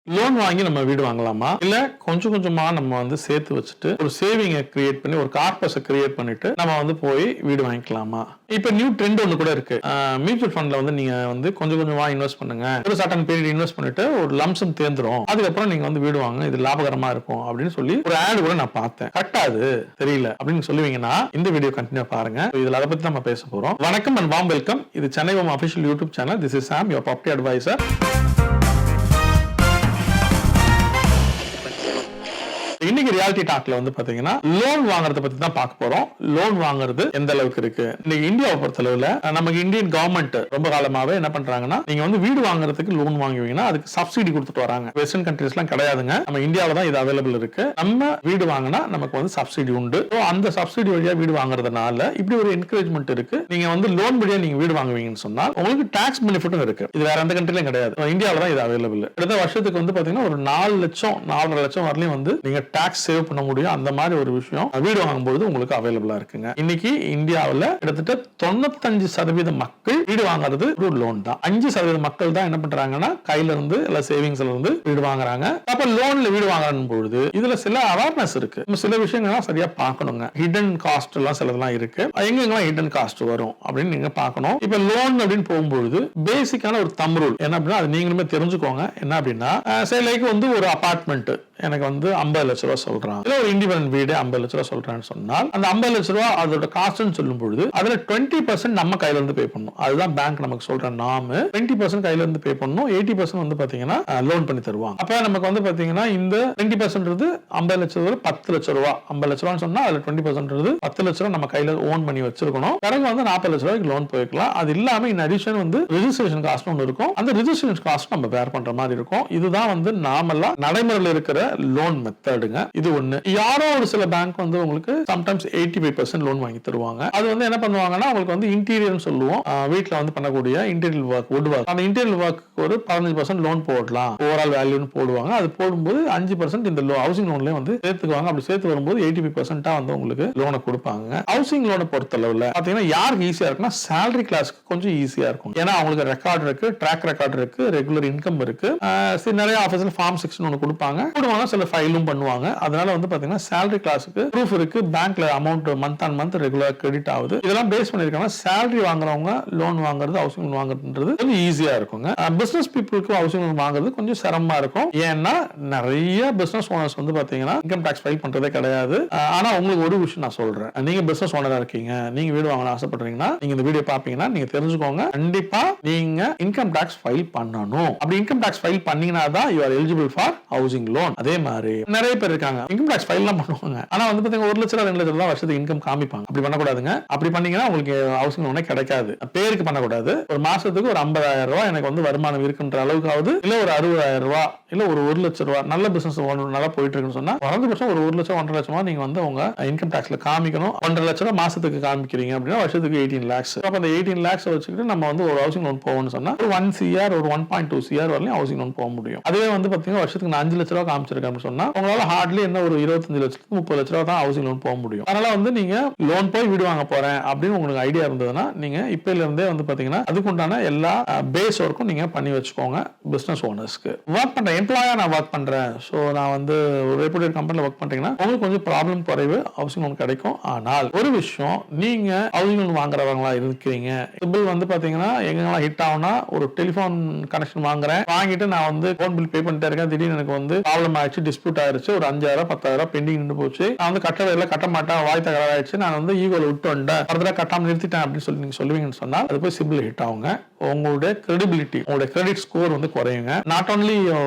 Loan வாங்கி நம்ம வீடு வாங்கலாமா? இல்ல கொஞ்சம் கொஞ்சமா நம்ம வந்து சேர்த்து வச்சுட்டு ஒரு சேவிங்க கிரியேட் பண்ணி ஒரு கார்பஸ கிரியேட் பண்ணிட்டு நம்ம வந்து போய் வீடு வாங்கிக்கலாமா? இப்ப நியூ ட்ரெண்ட் ஒண்ணு கூட இருக்கு. மியூச்சுவல் ஃபண்ட்ல வந்து நீங்க வந்து கொஞ்சம் கொஞ்சமா இன்வெஸ்ட் பண்ணுங்க. ஒரு சர்டன் பீரியட் இன்வெஸ்ட் பண்ணிட்டு ஒரு லம்சம் தேர்ந்துரும். அதுக்கப்புறம் நீங்க வந்து வீடு வாங்க. இது லாபகரமா இருக்கும் அப்படின்னு சொல்லி ஒரு ஆட் கூட நான் பார்த்தேன். கட்டாது தெரியல அப்படின்னு சொல்லுவீங்கன்னா இந்த வீடியோ கண்டினியூ பாருங்க. இதுல அதை பத்தி நம்ம பேச போறோம். வணக்கம் அண்ட் வார்ம் வெல்கம். இது Chennai home official YouTube channel. This is Sam, your property advisor. இன்னைக்கு ரியாலிட்டி டாக்ல வந்து பாத்தீங்கன்னா லோன் வாங்குறத பத்தி தான் பார்க்க போறோம். லோன் வாங்குறது எந்த அளவுக்கு இருக்கு இன்னைக்கு இந்தியாவை பொறுத்தளவுல. நமக்கு இந்தியன் கவர்மெண்ட் ரொம்ப காலமாவே என்ன பண்றாங்கன்னா, நீங்க வந்து வீடு வாங்குறதுக்கு லோன் வாங்குவீங்கன்னா அதுக்கு சப்சிடி கொடுத்துட்டு வராங்க. வெஸ்டர்ன் கண்ட்ரீஸ் எல்லாம் கிடையாதுங்க, நம்ம இந்தியாவில தான் இது அவைலபிள் இருக்கு. நம்ம வீடு வாங்கினா நமக்கு வந்து சப்சிடி உண்டு. அந்த சப்சிடி வழியா வீடு வாங்குறதுனால இப்படி ஒரு என்கரேஜ்மெண்ட் இருக்கு. நீங்க வந்து லோன் வழியா நீங்க வீடு வாங்குவீங்கன்னு சொன்னால் உங்களுக்கு டாக்ஸ் பெனிஃபிட்டும் இருக்கு. இது வேற எந்த கண்ட்ரிலும் கிடையாது, இந்தியாவில தான் இது அவைலபிள். அடுத்த வருஷத்துக்கு வந்து பாத்தீங்கன்னா ஒரு 4 லட்சம் 4.5 லட்சம் வரலையும் வந்து நீங்க டாக்ஸ் சேவ் பண்ண முடியும். அந்த மாதிரி ஒரு விஷயம் வீடு வாங்கும்போது உங்களுக்கு அவைலபிளா இருக்குங்க. இன்னைக்கு இந்தியாவில் கிட்டத்தட்ட 95% மக்கள் வீடு வாங்குறது ஒரு லோன் தான். 5% மக்கள் தான் என்ன பண்றாங்கன்னா கையில இருந்து இல்ல சேவிங்ஸ்ல இருந்து வீடு வாங்குறாங்க. அப்ப லோன்ல வீடு வாங்குற பொழுது இதுல சில அவேர்னஸ் இருக்கு. சில விஷயங்கள்லாம் சரியா பார்க்கணுங்க. ஹிடன் காஸ்ட் எல்லாம் சிலதெல்லாம் இருக்கு. எங்கெல்லாம் ஹிடன் காஸ்ட் வரும் அப்படின்னு நீங்க பார்க்கணும். இப்ப லோன் அப்படின்னு போகும்போது பேசிக்கான ஒரு தம் ரூல் என்ன அப்படின்னா, அது நீங்களுமே தெரிஞ்சுக்கோங்க. என்ன அப்படின்னா, லைக் வந்து ஒரு அபார்ட்மெண்ட் எனக்கு வந்து 50 லட்சம் ரூபாய் சொல்றான், இல்ல ஒரு இண்டிபெண்டன்ட் வீடு 50 லட்சம் ரூபாய் சொல்றான்னு சொன்னால் அந்த 50 லட்சம் ரூபாய் அதோட காஸ்ட்னு சொல்லும் பொழுது அதுல 20% நம்ம கையில இருந்து பே பண்ணணும். அதுதான் பேங்க் நமக்கு சொல்ற நார்ம். 20% கையில இருந்து பே பண்ணணும், 80% வந்து பாத்தீங்கன்னா லோன் பண்ணி தருவாங்க. அப்ப நமக்கு வந்து பாத்தீங்கன்னா இந்த 20% 50 லட்சம் ரூபாய் 10 லட்சம் ரூபாய் 50 லட்சம் ரூபாய் சொன்னா அதுல 20% 10 லட்சம் ரூபாய் நம்ம கையில ஓன் பண்ணி வச்சிருக்கணும். பிறகு வந்து 40 லட்சம் ரூபாய்க்கு லோன் போய்க்கலாம். அது இல்லாம இன் அடிஷன் வந்து ரெஜிஸ்ட்ரேஷன் காஸ்ட் ஒன்று இருக்கும். அந்த ரெஜிஸ்ட்ரேஷன் காஸ்ட் நம்ம பேர் பண்ற மாதிரி இருக்கும். இதுதான் வந்து நாமெல்லாம் நடைமுறையில் இருக்கிற லோன் மெத்தடுங்க. இது ஒண்ணு. யாரோ ஒரு சில பேங்க் வந்து உங்களுக்கு சம்டைம்ஸ் 85% லோன் வாங்கி தருவாங்க. அது வந்து என்ன பண்ணுவாங்கன்னா, உங்களுக்கு வந்து இன்டீரியர்னு சொல்லுவோம், வீட்ல வந்து பண்ணக்கூடிய இன்டீரியர் ஒர்க், வுட் ஒர்க். அந்த இன்டீரியர் ஒர்க் ஒரு 15% லோன் போடலாம், ஓவரால் வேல்யூன்னு போடுவாங்க. அது போடும்போது 5% இந்த ஹவுசிங் லோன்லயே வந்து சேர்த்துக்குவாங்க. அப்படி சேர்த்து வரும்போது 85% வந்து உங்களுக்கு லோனை கொடுப்பாங்க. ஹவுசிங் லோனை பொறுத்தளவுல பாத்தீங்கன்னா யாருக்கு ஈஸியா இருக்குன்னா, சேலரி கிளாஸ்க்கு கொஞ்சம் ஈஸியா இருக்கும். ஏன்னா அவங்களுக்கு ரெக்கார்ட் இருக்கு, ட்ராக் ரெக்கார்ட் இருக்கு, ரெகுலர் இன்கம் இருக்கு. நிறைய ஆபீஸ்ல ஃபார்ம் 6 ஒன்று கொடுப்பாங்க, சில ஃபைலும் பண்ணுவாங்க. அதனால வந்து பாத்தீங்கன்னா சேலரி கிளாஸுக்கு ப்ரூஃப் இருக்கு, பேங்க்ல அமௌண்ட் மந்த் ஆன் மந்த் ரெகுலரா கிரெடிட் ஆகுது. இதெல்லாம் பேஸ் பண்ணிருக்காங்க. சேலரி வாங்குறவங்க லோன் வாங்குறது, ஹவுசிங் லோன் வாங்குறதுன்றது கொஞ்சம் ஈஸியா இருக்குங்க. பிசினஸ் பீப்புளுக்கு ஹவுசிங் லோன் வாங்குறது கொஞ்சம் சிரமமா இருக்கும். ஏன்னா நிறைய பிசினஸ் ஓனர்ஸ் வந்து பாத்தீங்கன்னா இன்கம் டாக்ஸ் ஃபைல் பண்றதே கிடையாது. ஆனா உங்களுக்கு ஒரு விஷயம் நான் சொல்றேன், நீங்க பிசினஸ் ஓனரா இருக்கீங்க, நீங்க வீடு வாங்கணும் ஆசைப்படுறீங்கன்னா, நீங்க இந்த வீடியோ பாப்பீங்கன்னா நீங்க தெரிஞ்சுக்கோங்க, கண்டிப்பா நீங்க இன்கம் டாக்ஸ் ஃபைல் பண்ணணும். அப்படி இன்கம் டாக்ஸ் ஃபைல் பண்ணீங்கன்னா தான் you are eligible for housing loan. அதே மாதிரி நிறைய பேர் இருக்காங்க இன்கம் டாக்ஸ் ஃபைல் எல்லாம் பண்ணுவாங்க, ஆனா வந்து பாத்தீங்கன்னா 1 லட்சம் 2 லட்சம் தான் வருஷத்துக்கு இன்கம் காமிப்பாங்க. அப்படி பண்ணக்கூடாதுங்க. அப்படி பண்ணீங்கன்னா உங்களுக்கு ஹவுசிங் லோனே கிடைக்காது. பேருக்கு பண்ணக்கூடாது. ஒரு மாசத்துக்கு ஒரு 50,000 ரூபாய் எனக்கு வந்து வருமானம் இருக்குன்ற அளவுக்காவது, இல்ல ஒரு 60,000 ரூபாய், இல்ல ஒரு 1 லட்சம் ரூபாய் நல்ல பிசினஸ் நல்லா போயிட்டு இருக்குன்னு சொன்னா குறைந்தபட்சம் ஒரு 1 லட்சம் 1.5 லட்சமா நீங்க வந்து உங்க இன்கம் டாக்ஸ்ல காமிக்கணும். 1.5 லட்சம் ரூபாய் மாசத்துக்கு காமிக்கிறீங்க அப்படின்னா வருஷத்துக்கு 18 lakhs. அப்ப அந்த 18 lakhs வச்சுக்கிட்டு நம்ம வந்து ஒரு ஹவுசிங் லோன் போகணும்னு சொன்னா ஒரு 1 CR ஒரு 1.2 CR வரலையும் ஹவுசிங் லோன் போக முடியும். அதே வந்து பாத்தீங்கன்னா வருஷத்துக்கு 5 லட்சம் ரூபாய் காமிச்சிருக்கேன் சொன்னா உங்களால ஹார்ட்லி என்ன ஒரு 25 லட்சத்துக்கு 30 லட்ச ரூபாய் தான் ஹவுசிங் லோன் போக முடியும். அதனால வந்து நீங்க லோன் போய் வீடு வாங்க போறேன் அப்படின்னு உங்களுக்கு ஐடியா இருந்ததுன்னா நீங்க இப்பல இருந்தே வந்து பாத்தீங்கன்னா அதுக்குண்டான எல்லா பேஸ் ஒர்க்கும் நீங்க பண்ணி வச்சுக்கோங்க. பிசினஸ் ஓனர்ஸ்க்கு ஒர்க் பண்ற எம்ப்ளாயா நான் ஒர்க் பண்றேன், சோ நான் வந்து ஒரு ரெப்யூட்டட் கம்பெனில ஒர்க் பண்றீங்கன்னா உங்களுக்கு கொஞ்சம் ப்ராப்ளம் குறைவு, ஹவுசிங் லோன் கிடைக்கும். ஆனால் ஒரு விஷயம், நீங்க ஹவுசிங் லோன் வாங்குறவங்களா இருக்கிறீங்க, பில் வந்து பாத்தீங்கன்னா எங்கெல்லாம் ஹிட் ஆகும்னா, ஒரு டெலிபோன் கனெக்ஷன் வாங்குறேன், வாங்கிட்டு நான் வந்து போன் பில் பே பண்ணிட்டே இருக்கேன், திடீர்னு எனக்கு வந்து ப்ராப்ளம் ஆயிடுச்சு, டிஸ்பியூட் ஆயிடுச்சு, ஒரு 5,000 10,000 பெண்டிங் நின்று போச்சு, நான் வந்து கட்ட மாட்டேன், வாய் தகராறு ஆயிடுச்சு, நான் வந்து ஈகோல விட்டு வந்துட்டேன், ஃபர்தரா கட்டாம நிறுத்திட்டேன் அப்படின்னு சொல்லி நீங்க சொல்லுவீங்கன்னு சொன்னால் அது போய் சிபில் ஹிட் ஆகுங்க. உங்களுடைய கிரெடிபிலிட்டி, உங்களுடைய கிரெடிட் ஸ்கோர் வந்து குறையுங்க. நாட் ஓன்லி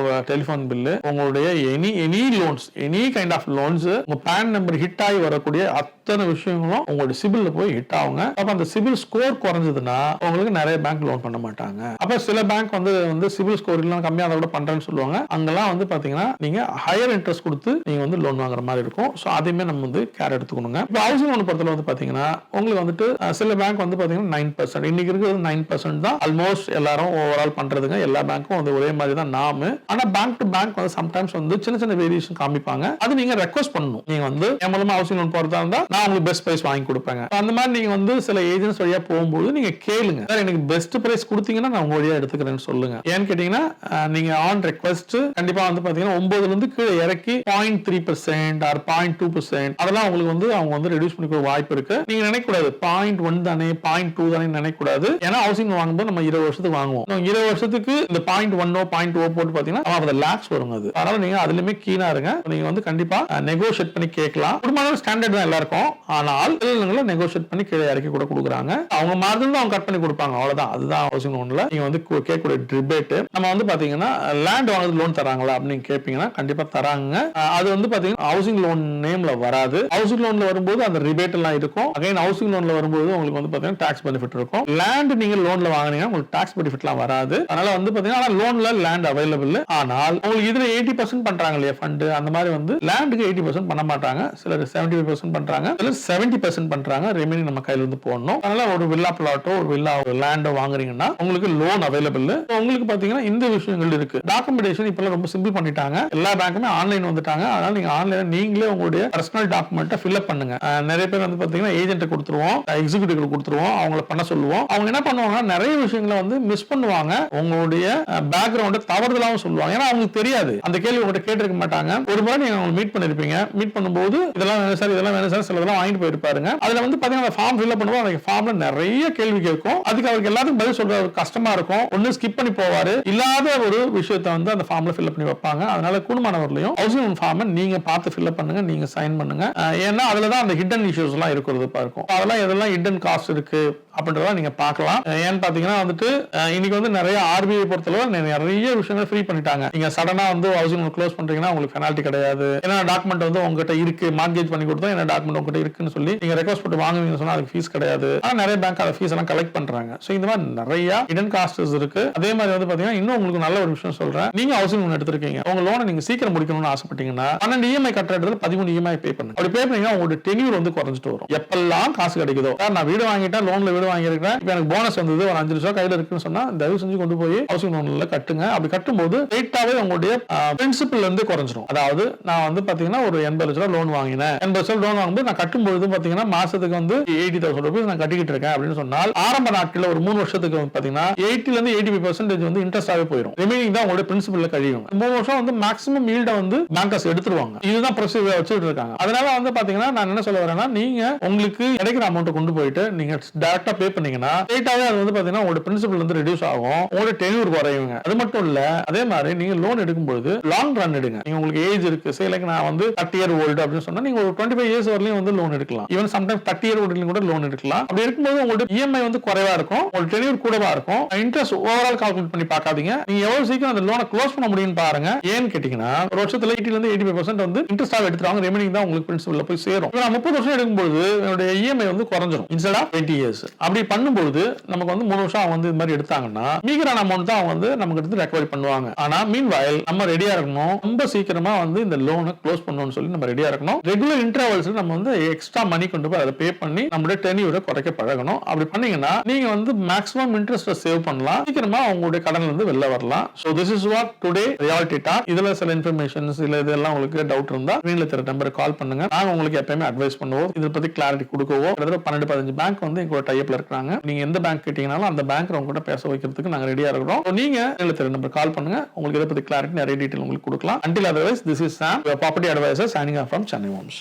டெலிபோன் பில், உங்களுடைய any loans, any kind of loans, உங்க பேன் நம்பர் ஹிட் ஆகி வரக்கூடிய அத்தனை விஷயங்களும் உங்களுடைய சிபில்ல போய் ஹிட் ஆகுங்க. அப்ப அந்த சிபில் ஸ்கோர் குறைஞ்சதுன்னா உங்களுக்கு நிறைய பேங்க் லோன் பண்ண மாட்டாங்க. அப்ப சில பேங்க் வந்து சிபில் ஸ்கோர் எல்லாம் கம்மியா அதை விட பண்றேன்னு சொல்லுவாங்க. அங்கெல்லாம் வந்து பாத்தீங்கன்னா நீங்க ஹையர் இன்ட்ரெஸ்ட் கொடுத்து நீங்க வந்து லோன் வாங்குற மாதிரி இருக்கும். சோ அதையுமே நம்ம வந்து கேர் எடுத்துக்கணுங்க. இப்போ ஹவுசிங் லோன் பொறுத்தவரை வந்து பாத்தீங்கன்னா உங்களுக்கு வந்துட்டு சில பேங்க் வந்து பாத்தீங்கன்னா 9%, இன்னைக்கு இருக்கிறது 9% தான். ஆல்மோஸ்ட் எல்லாரும் ஓவரால் பண்றதுங்க. எல்லா பேங்க்கும் வந்து ஒரே மாதிரி தான் நாம. ஆனா பேங்க் டு பேங்க் வந்து சம்டைம்ஸ் வந்து சின்ன சின்ன வேரியேஷன் காமிப்பாங்க. அது நீங்க ரெக்வெஸ்ட் பண்ணணும். நீங்க வந்து என் மூலமா ஹவுசிங் லோன் போறதா இருந்தா நான் உங்களுக்கு பெஸ்ட் பிரைஸ் வாங்கி கொடுப்பேங்க. அந்த மாதிரி நீங்க வந்து சில ஏஜென்ட்ஸ் வழியா போகும்போது நீங்க கேளுங்க, சார் எனக்கு பெஸ்ட் பிரைஸ் கொடுத்தீங்கன்னா நான் உங்க வழியா எடுத்துக்கிறேன்னு சொல்லுங்க. ஏன்னு கேட்டீங்கன்னா நீங்க ஆன் ரெக்வெஸ்ட் கண்டிப்பா வந்து பாத்தீங்கன்னா 9ல இருந்து கீழே இறக்கி 0.3% ஆர் 0.2% அதெல்லாம் உங்களுக்கு வந்து அவங்க வந்து ரெடியூஸ் பண்ணிக்க வாய்ப்பு இருக்கு. நீங்க நினைக்க கூடாது 0.1 தானே 0.2 தானே நினைக்க கூடாது. ஏன்னா ஹவுசிங் வாங்கும்போது நம்ம 20 வருஷத்துக்கு வாங்குவோம். 20 வருஷத்துக்கு இந்த 0.1 0.2 போட்டு பாத்தீங்கன்னா லேக்ஸ் வரும். அது அதனால நீங்க அதுலயுமே கீனா இருங்க. நீங்க வந்து கண்டிப்பா நெகோஷியேட் பண்ணி கேட்கலாம். குடும்பம் ஸ்டாண்டர்ட் தான் எல்லாருக்கும். ஆனால் நெகோஷியேட் பண்ணி கீழே இறக்கி கூட கொடுக்குறாங்க. அவங்க மார்ஜின் அவங்க கட் பண்ணி கொடுப்பாங்க. அவ்வளவுதான். அதுதான் ஹவுசிங் லோன்ல நீங்க வந்து கேட்கக்கூடிய டிபேட். நம்ம வந்து பாத்தீங்கன்னா லேண்ட் வாங்குறது லோன் தராங்களா அப்படின்னு கேட்பீங்கன்னா கண்டிப்பா தராங்க. அது வந்து பாத்தீங்கன்னா ஹவுசிங் லோன் நேம்ல வராது. ஹவுசிங் லோன்ல வரும்போது அந்த ரிபேட் எல்லாம் இருக்கும். அகைன் ஹவுசிங் லோன்ல வரும்போது உங்களுக்கு வந்து பாத்தீங்கன்னா டாக்ஸ் பெனிஃபிட் இருக்கும். லேண்ட் நீங்க லோன்ல வாங்குனீங்கன்னா உங்களுக்கு டாக்ஸ் பெனிஃபிட் எல்லாம் வராது. அதனால வந்து பாத்தீங்கன்னா லோன்ல லேண்ட் அவைலபிள். ஆனால் உங்களுக்கு இதுல 80% பண்றாங்க இல்லையா ஃபண்ட், அந்த மாதிரி வந்து லேண்டுக்கு 80% பண்ண மாட்டாங்க. சிலர் 75% பண்றாங்க, சிலர் 70% பண்றாங்க. ரிமைனிங் நம்ம கையில இருந்து போடணும். அதனால ஒரு வில்லா பிளாட்டோ ஒரு வில்லா லேண்டோ வாங்குறீங்கன்னா உங்களுக்கு லோன் அவைலபிள். உங்களுக்கு பாத்தீங்கன்னா இந்த விஷயங்கள் இருக்கு. டாக்குமெண்டேஷன் இப்ப ரொம்ப சிம்பிள் பண்ணிட்டாங்க. எல்லா பேங்க்குமே ஆன்லைன் வந்துட்டாங்க. அதனால நீங்க ஆன்லைன்ல நீங்களே உங்களுடைய பர்சனல் டாக்குமெண்ட்டை ஃபில் அப் பண்ணுங்க. நிறைய பேர் வந்து பாத்தீங்கன்னா ஏஜென்ட் கொடுத்துருவோம், எக்ஸிக்யூட்டிவ் கொடுத்துருவோம், அவங்கள பண்ண சொல்லுவோம். அவங்க என்ன பண்ணுவாங்க, நிறைய விஷயங்களை வந்து மிஸ் பண்ணுவாங்க. உங்களுடைய பேக்ரவுண்ட் தவறுதலாவும் சொல்லுவாங்க. ஏன்னா அவங்களுக்கு தெரியாது. அந்த கேள்வி உங்கள்கிட்ட கேட்டிருக்க மாட்டாங்க. ஒரு முறை நீங்க அவங்க மீட் பண்ணிருப்பீங்க. மீட் பண்ணும்போது இதெல்லாம் வேணும் சார், இதெல்லாம் வேணும் சார், சிலதெல்லாம் வாங்கிட்டு போயிருப்பாருங்க. அதுல வந்து பாத்தீங்கன்னா ஃபார்ம் ஃபில் அப் பண்ணுவோம். அந்த ஃபார்ம்ல நிறைய கேள்வி கேட்கும். அதுக்கு அவருக்கு எல்லாத்துக்கும் பதில் சொல்ற கஷ்டமா இருக்கும். ஒன்னு ஸ்கிப் பண்ணி போவாரு, இல்லாத ஒரு விஷயத்தை வந்து அந்த ஃபார்ம்ல ஃபில் பண்ணி வைப்பாங்க. அதனால கூடுமானவர்களையும் ஹவுசிங் லோன் ஃபார்மை நீங்க பார்த்து ஃபில் அப் பண்ணுங்க, நீங்க சைன் பண்ணுங்க. ஏன்னா அதுலதான் அந்த ஹிடன் இஷ்யூஸ் எல்லாம் இருக்கிறது இருக்கும். அதெல்லாம் எதெல்லாம் ஹிடன் காஸ்ட் இருக்கு அப்படின்றத நீங்க பார்க்கலாம். ஏன்னு பாத்தீங்கன்னா வந்துட்டு இன்னைக்கு வந்து நிறைய ஆர்பிஐ பொறுத்தளவு நிறைய விஷயங்கள் ஃப்ரீ பண்ணிட்டாங்க. நீங்க சடனா வந்து ஹவுசிங் லோன் க்ளோஸ் பண்றீங்கன்னா உங்களுக்கு பெனால்டி கிடையாது. ஏன்னா டாக்குமெண்ட் வந்து உங்ககிட்ட இருக்கு, மார்கேஜ் பண்ணி கொடுத்தா என்ன டாக்குமெண்ட் உங்ககிட்ட இருக்குன்னு சொல்லி நீங்க ரெக்வஸ்ட் போட்டு வாங்குவீங்கன்னு சொன்னா அதுக்கு ஃபீஸ் கிடையாது. ஆனா நிறைய பேங்க் அந்த ஃபீஸ் எல்லாம் கலெக்ட் பண்றாங்க. சோ இந்த மாதிரி நிறைய ஹிடன் காஸ்ட்ஸ் இருக்கு. அதே மாதிரி வந்து பாத்தீங்கன்னா இன்னும் உங்களுக்கு நல்ல ஒரு விஷயம் சொல்றேன். நீங்க ஹவுசிங் லோன் எடுத்திருக்கீங்க, உங்க லோனை நீங்க சீக்கிரம் முடிக்கணும்னு ஆசைப்பட்டீங்கன்னா 12 இஎம்ஐ கட்டுறதுல 13 இஎம்ஐ பே பண்ணுங்க. அப்படி பே பண்ணீங்கன்னா உங்களோட டென்யூர் வந்து குறைஞ்சிட்டு வரும். எப்பெல்லாம் காசு கிடைக்குதோ, நான் வீடு வாங்கிட்டேன், லோன்ல வீடு வாங்கியிருக்கேன், இப்போ எனக்கு போனஸ் வந்தது, ஒரு 5 லட்சம் கையில இருக்குன்னு சொன்னா தயவு செஞ்சு கொண்டு போய் ஹவுசிங் லோன்ல கட்டுங்க. அப்படி கட்டும்போது ரேட்டாவே உங்களுடைய பிரின்சிபல் இருந்து குறைஞ்சிரும். அதாவது நான் வந்து பாத்தீங்கன்னா ஒரு 80 லட்சம் லோன் வாங்கினேன். 80 லட்சம் லோன் வாங்கும்போது நான் கட்டும்போது பாத்தீங்கன்னா மாசத்துக்கு வந்து 80,000 ரூபாய் நான் கட்டிக்கிட்டு இருக்கேன் அப்படின்னு சொன்னால் ஆரம்ப நாட்கள்ல ஒரு 3 வருஷத்துக்கு வந்து பாத்தீங்கன்னா 80ல இருந்து 85% வந்து இன்ட்ரெஸ்டாவே போயிடும். ரிமைனிங் தான் உங்களுடைய பிரின்சிபல்ல கழியும். 3 வருஷம் வந்து மேக்ஸிமம் ஈல்ட வந்து பேங்கர்ஸ் எடுத்துருவாங்க. இதுதான் ப்ரொசீஜர் வச்சுட்டு இருக்காங்க. அதனால வந்து பாத்தீங்கன்னா நான் என்ன சொல்ல வரேன்னா, நீங்க உங்களுக்கு கிடைக்கிற அமௌண்ட் கொண்டு போயிட்டு நீங்க டைரக்டா பே பண்ணீங்கன்னா ரேட்டாவே அது வந்து பாத்தீங்கன்னா உங்களோட பிரின்சிபல் வந்து ரெடியூஸ் ஆகும், உங்களோட டென்யூர் குறையுங்க. அது மட்டும் இல்ல, அதே மாதிரி நீங்க லோன் எடுக்கும்போது லாங் ரன் எடுங்க. நீங்க உங்களுக்கு ஏஜ் இருக்கு, சே லைக் நான் வந்து 30 இயர் ஓல்டு அப்படின்னு சொன்னா நீங்க ஒரு 25 இயர்ஸ் வரலையும் வந்து லோன் எடுக்கலாம். ஈவன் சம்டைம்ஸ் 30 இயர் ஓல்டுலயும் கூட லோன் எடுக்கலாம். அப்படி இருக்கும்போது உங்களோட இஎம்ஐ வந்து குறைவா இருக்கும், உங்களோட டென்யூர் கூடவா இருக்கும். இன்ட்ரெஸ்ட் ஓவரால் கால்குலேட் பண்ணி பார்க்காதீங்க. நீங்க எவ்வளவு சீக்கிரம் அந்த லோனை க்ளோஸ் பண்ண முடியும்னு பாருங்க. ஏன்னு கேட்டீங்கன்னா ஒரு வருஷத்துல 80ல இருந்து 85% வந்து இன்ட்ரெஸ்டா எடுத்துறாங்க. ரிமைனிங் தான் உங்களுக்கு பிரின்சிபல்ல போய் சேரும். நான் 30 வருஷம் எடுக்கும்போது என்னோட இஎம்ஐ வந்து குறைஞ்சிரும் இன்ஸ்டெட் ஆஃப் 20 இயர்ஸ். அப்படி பண்ணும்போது நமக்கு வந்து 3 வருஷம் அவங்க வந்து இது மாதிரி எடுத்தாங்கன்னா மீகரான அமௌண்ட் தான் அவங்க வந்து நமக்கு எடுத்து ரெக்கவரி பண்ணுவாங்க. ஆனா மீன்வைல் நம்ம ரெடியா இருக்கணும். ரொம்ப சீக்கிரமா வந்து இந்த லோனை க்ளோஸ் பண்ணணும்னு சொல்லி நம்ம ரெடியா இருக்கணும். ரெகுலர் இன்டர்வல்ஸ்ல நம்ம வந்து எக்ஸ்ட்ரா மணி கொண்டு போய் அதை பே பண்ணி நம்மளுடைய டென்யூரை குறைக்க பழகணும். அப்படி பண்ணீங்கன்னா நீங்க வந்து மேக்ஸிமம் இன்ட்ரெஸ்ட் சேவ் பண்ணலாம், சீக்கிரமா உங்களுடைய கடன்ல இருந்து வெளில வரலாம். So this is what today reality talk. இதுல சில இன்ஃபர்மேஷன்ஸ் இல்ல இதெல்லாம் உங்களுக்கு டவுட் இருந்தா ஸ்கிரீன்ல தெரிய நம்பருக்கு கால் பண்ணுங்க. நாங்க உங்களுக்கு எப்பயுமே அட்வைஸ் பண்ணுவோம், இதை பத்தி கிளாரிட்டி கொடுக்கவோ. 12-15 பேங்க் வந்து எங்களோட டைப்ல இருக்காங்க. நீங்க எந்த பேங்க் கேட்டீங்கனாலும் அந்த பேங்க் உங்க கூட பேச வைக்கிறதுக்கு நாங்க ரெடியா இருக்கிறோம். நீங்க நம்பர் கால் பண்ணுங்க, உங்களுக்கு இதை பத்தி கிளாரிட்டி நிறைய டீடைல் உங்களுக்கு கொடுக்கலாம். Until otherwise, this is Sam, your property advisor signing off from Chennai Homes.